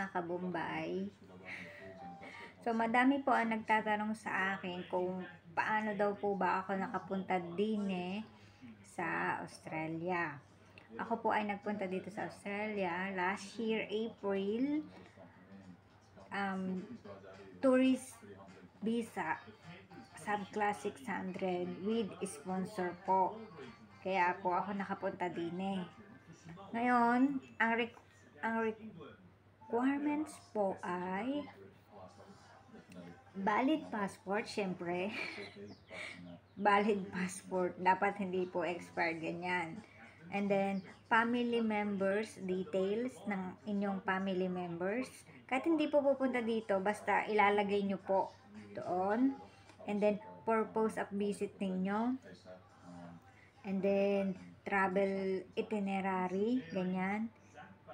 mga kabumbay. So, madami po ang nagtatanong sa akin kung paano daw po ba ako nakapunta din sa Australia. Ako po ay nagpunta dito sa Australia last year, April, tourist visa, subclass 600 with sponsor po. Kaya po ako nakapunta din. Ngayon, ang requirements po ay valid passport, syempre. Valid passport. Dapat hindi po expired, ganyan. And then, family members, details ng inyong family members. Kahit hindi po pupunta dito, basta ilalagay nyo po doon. And then, purpose of visit ninyo. And then, travel itinerary, ganyan.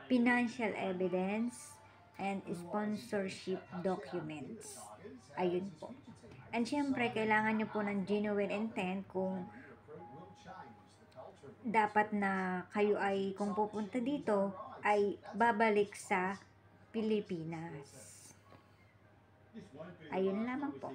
Financial evidence, and sponsorship documents. Ayun po. And syempre, kailangan nyo po ng genuine intent kung dapat na kayo ay, kung pupunta dito, ay babalik sa Pilipinas. Ayun lamang po.